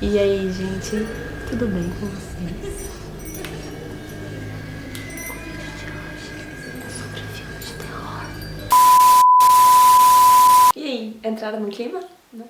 E aí, gente, tudo bem com vocês? O vídeo de hoje é sobre filmes de terror. E aí, entraram no clima? Não?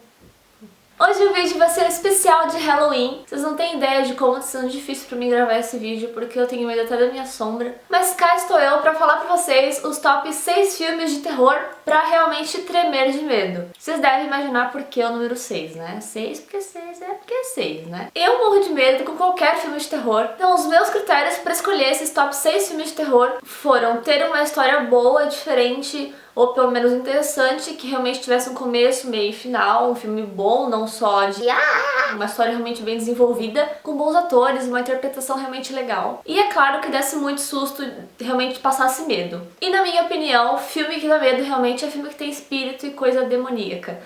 Hoje o vídeo vai ser um especial de Halloween. Vocês não têm ideia de como está sendo difícil pra mim gravar esse vídeo, porque eu tenho medo até da minha sombra. Mas cá estou eu pra falar pra vocês os top 6 filmes de terror pra realmente tremer de medo. Vocês devem imaginar por que o número 6, né? 6 porque 6 é porque é 6, né? Eu morro de medo com qualquer filme de terror. Então os meus critérios pra escolher esses top 6 filmes de terror foram ter uma história boa, diferente, ou pelo menos interessante, que realmente tivesse um começo, meio e final, um filme bom, não só de uma história realmente bem desenvolvida, com bons atores, uma interpretação realmente legal. E é claro que desse muito susto, realmente passasse medo. E na minha opinião, filme que dá medo realmente é filme que tem espírito e coisa demoníaca.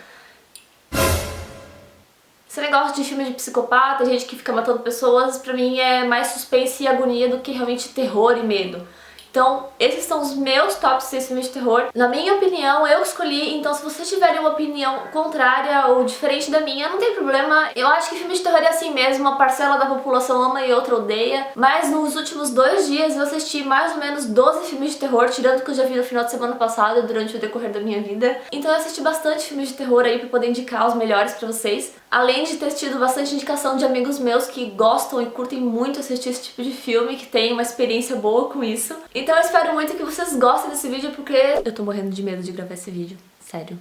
Esse negócio de filme de psicopata, gente que fica matando pessoas, pra mim é mais suspense e agonia do que realmente terror e medo. Então, esses são os meus top 6 filmes de terror. Na minha opinião, eu escolhi, então se vocês tiverem uma opinião contrária ou diferente da minha, não tem problema. Eu acho que filme de terror é assim mesmo, uma parcela da população ama e outra odeia. Mas nos últimos 2 dias eu assisti mais ou menos 12 filmes de terror, tirando o que eu já vi no final de semana passado, durante o decorrer da minha vida. Então eu assisti bastante filmes de terror aí pra poder indicar os melhores pra vocês. Além de ter tido bastante indicação de amigos meus que gostam e curtem muito assistir esse tipo de filme, que tem uma experiência boa com isso. Então eu espero muito que vocês gostem desse vídeo, porque eu tô morrendo de medo de gravar esse vídeo. Sério.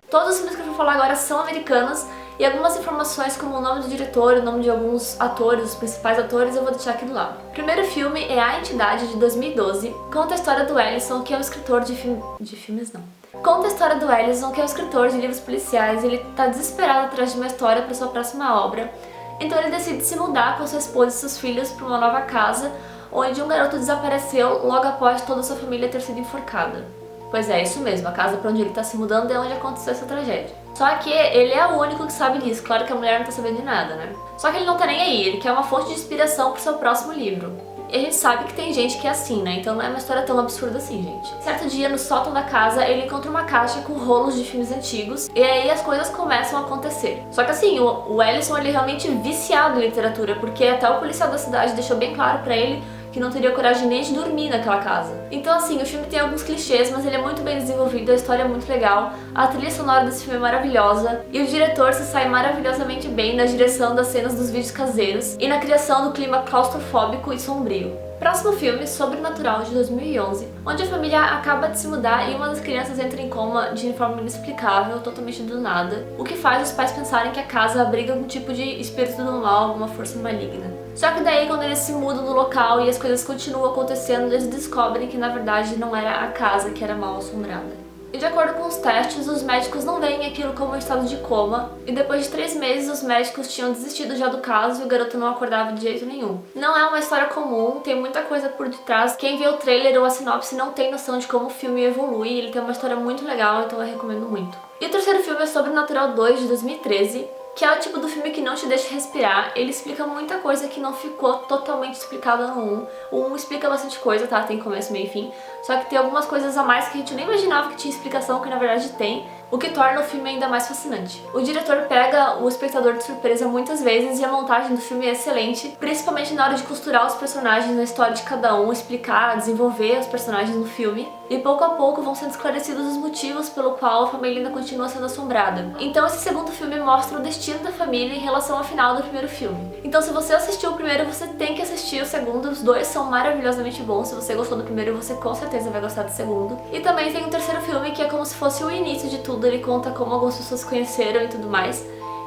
Todos os filmes que eu vou falar agora são americanos, e algumas informações como o nome do diretor, o nome de alguns atores, os principais atores, eu vou deixar aqui do lado. O primeiro filme é A Entidade, de 2012. Conta a história do Ellison, que é um escritor de filmes não. Conta a história do Ellison, que é um escritor de livros policiais. Ele tá desesperado atrás de uma história para sua próxima obra. Então ele decide se mudar com sua esposa e seus filhos para uma nova casa, onde um garoto desapareceu logo após toda a sua família ter sido enforcada. Pois é, isso mesmo, a casa para onde ele está se mudando é onde aconteceu essa tragédia. Só que ele é o único que sabe disso, claro que a mulher não tá sabendo de nada, né? Só que ele não tá nem aí, ele quer uma fonte de inspiração pro seu próximo livro. E a gente sabe que tem gente que é assim, né? Então não é uma história tão absurda assim, gente. Certo dia, no sótão da casa, ele encontra uma caixa com rolos de filmes antigos, e aí as coisas começam a acontecer. Só que assim, o Ellison, ele é realmente viciado em literatura, porque até o policial da cidade deixou bem claro pra ele que não teria coragem nem de dormir naquela casa. Então assim, o filme tem alguns clichês, mas ele é muito bem desenvolvido, a história é muito legal, a trilha sonora desse filme é maravilhosa, e o diretor se sai maravilhosamente bem na direção das cenas dos vídeos caseiros e na criação do clima claustrofóbico e sombrio. Próximo filme, Sobrenatural, de 2011, onde a família acaba de se mudar e uma das crianças entra em coma de forma inexplicável, totalmente do nada, o que faz os pais pensarem que a casa abriga algum tipo de espírito do mal, alguma força maligna. Só que daí, quando eles se mudam do local e as coisas continuam acontecendo, eles descobrem que na verdade não era a casa que era mal assombrada. E de acordo com os testes, os médicos não veem aquilo como um estado de coma, e depois de 3 meses os médicos tinham desistido já do caso e o garoto não acordava de jeito nenhum. Não é uma história comum, tem muita coisa por detrás. Quem vê o trailer ou a sinopse não tem noção de como o filme evolui, ele tem uma história muito legal, então eu recomendo muito. E o terceiro filme é Sobrenatural 2, de 2013, que é o tipo do filme que não te deixa respirar. Ele explica muita coisa que não ficou totalmente explicada no 1. O 1 explica bastante coisa, tá? Tem começo, meio e fim. Só que tem algumas coisas a mais que a gente nem imaginava que tinha explicação, que na verdade tem, o que torna o filme ainda mais fascinante. O diretor pega o espectador de surpresa muitas vezes e a montagem do filme é excelente, principalmente na hora de costurar os personagens na história de cada um, explicar, desenvolver os personagens no filme. E pouco a pouco vão sendo esclarecidos os motivos pelo qual a família ainda continua sendo assombrada. Então esse segundo filme mostra o destino da família em relação ao final do primeiro filme. Então se você assistiu o primeiro, você tem que assistir o segundo, os dois são maravilhosamente bons. Se você gostou do primeiro, você com certeza vai gostar do segundo. E também tem um terceiro filme que é como se fosse o início de tudo, ele conta como algumas pessoas se conheceram e tudo mais.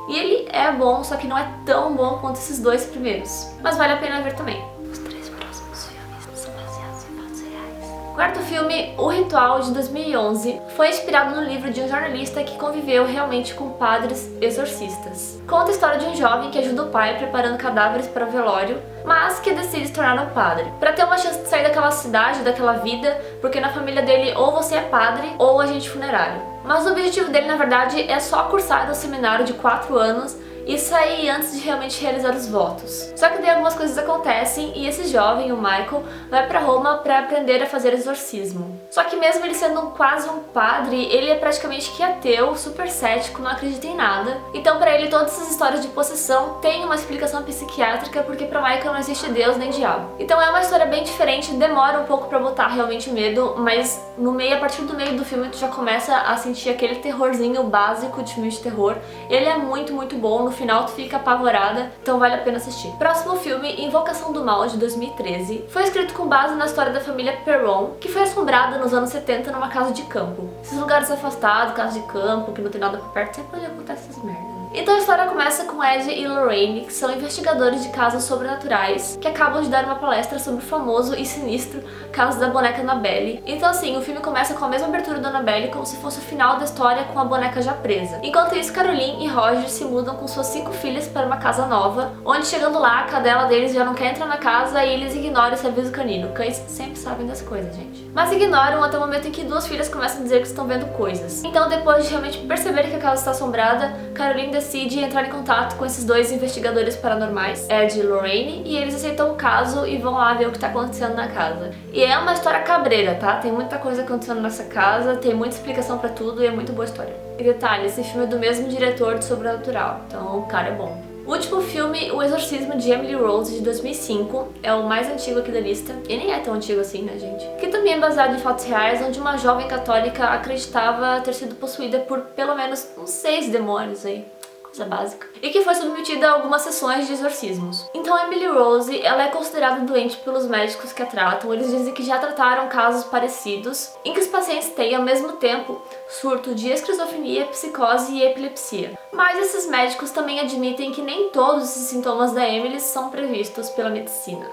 E ele é bom, só que não é tão bom quanto esses 2 primeiros. Mas vale a pena ver também. Os 3 próximos filmes são baseados em fatos reais. Quarto filme, O Ritual, de 2011, foi inspirado no livro de um jornalista que conviveu realmente com padres exorcistas. Conta a história de um jovem que ajuda o pai preparando cadáveres para o velório, mas que decide se tornar um padre, para ter uma chance de sair daquela cidade, daquela vida, porque na família dele ou você é padre ou agente funerário. Mas o objetivo dele, na verdade, é só cursar um seminário de 4 anos e sair antes de realmente realizar os votos. Só que daí algumas coisas acontecem e esse jovem, o Michael, vai pra Roma pra aprender a fazer exorcismo. Só que mesmo ele sendo quase um padre, ele é praticamente que ateu, super cético, não acredita em nada. Então pra ele todas essas histórias de possessão têm uma explicação psiquiátrica, porque pra Michael não existe Deus nem diabo. Então é uma história bem diferente, demora um pouco pra botar realmente medo, mas no meio, a partir do meio do filme tu já começa a sentir aquele terrorzinho básico de filme de terror. Ele é muito bom, no final tu fica apavorada, então vale a pena assistir. Próximo filme, Invocação do Mal, de 2013, foi escrito com base na história da família Perron, que foi assombrada nos anos 70 numa casa de campo. Esses lugares afastados, casa de campo, que não tem nada por perto, sempre onde acontece essas merdas. Então a história começa com Ed e Lorraine, que são investigadores de casos sobrenaturais, que acabam de dar uma palestra sobre o famoso e sinistro caso da boneca Annabelle. Então assim, o filme começa com a mesma abertura da Annabelle, como se fosse o final da história com a boneca já presa. Enquanto isso, Caroline e Roger se mudam com suas 5 filhas para uma casa nova, onde chegando lá, a cadela deles já não quer entrar na casa e eles ignoram esse aviso canino. Cães sempre sabem das coisas, gente. Mas ignoram até o momento em que 2 filhas começam a dizer que estão vendo coisas. Então depois de realmente perceberem que a casa está assombrada, Caroline decide entrar em contato com esses 2 investigadores paranormais, Ed e Lorraine, e eles aceitam o caso e vão lá ver o que está acontecendo na casa. E é uma história cabreira, tá? Tem muita coisa acontecendo nessa casa, tem muita explicação pra tudo e é muito boa história. E detalhe, esse filme é do mesmo diretor de Sobrenatural, então o cara é bom. O último filme, O Exorcismo de Emily Rose, de 2005, é o mais antigo aqui da lista, e nem é tão antigo assim, né, gente? Que também é baseado em fatos reais, onde uma jovem católica acreditava ter sido possuída por pelo menos uns 6 demônios aí. Coisa básica. E que foi submetida a algumas sessões de exorcismos. Então Emily Rose, ela é considerada doente pelos médicos que a tratam. Eles dizem que já trataram casos parecidos, em que os pacientes têm ao mesmo tempo surto de esquizofrenia, psicose e epilepsia. Mas esses médicos também admitem que nem todos esses sintomas da Emily são previstos pela medicina.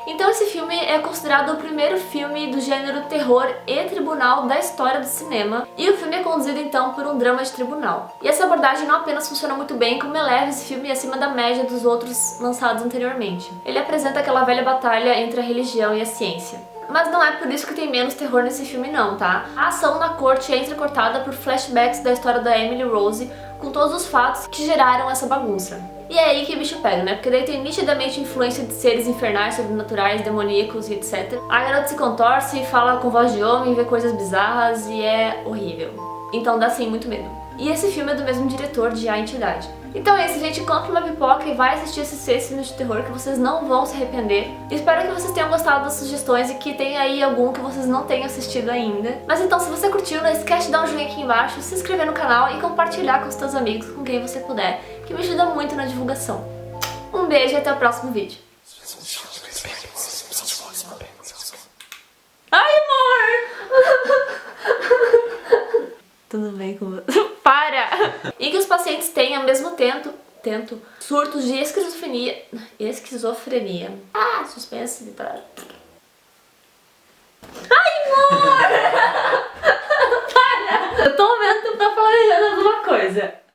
Então esse filme é considerado o primeiro filme do gênero terror e tribunal da história do cinema, e o filme é conduzido então por um drama de tribunal. E essa abordagem não apenas funciona muito bem, como eleva esse filme acima da média dos outros lançados anteriormente. Ele apresenta aquela velha batalha entre a religião e a ciência. Mas não é por isso que tem menos terror nesse filme não, tá? A ação na corte é entrecortada por flashbacks da história da Emily Rose, com todos os fatos que geraram essa bagunça. E é aí que o bicho pega, né? Porque daí tem nitidamente influência de seres infernais, sobrenaturais, demoníacos e etc. A garota se contorce, fala com voz de homem, vê coisas bizarras e é horrível. Então dá sim muito medo. E esse filme é do mesmo diretor de A Entidade. Então é isso, gente. Compre uma pipoca e vai assistir esses 6 filmes de terror que vocês não vão se arrepender. Espero que vocês tenham gostado das sugestões e que tenha aí algum que vocês não tenham assistido ainda. Mas então, se você curtiu, não esquece de dar um joinha aqui embaixo, se inscrever no canal e compartilhar com os seus amigos, com quem você puder, que me ajuda muito na divulgação. Um beijo e até o próximo vídeo. Ai, amor! Tudo bem com você? Para! E que os pacientes têm ao mesmo tempo surtos de esquizofrenia. Ah, suspense.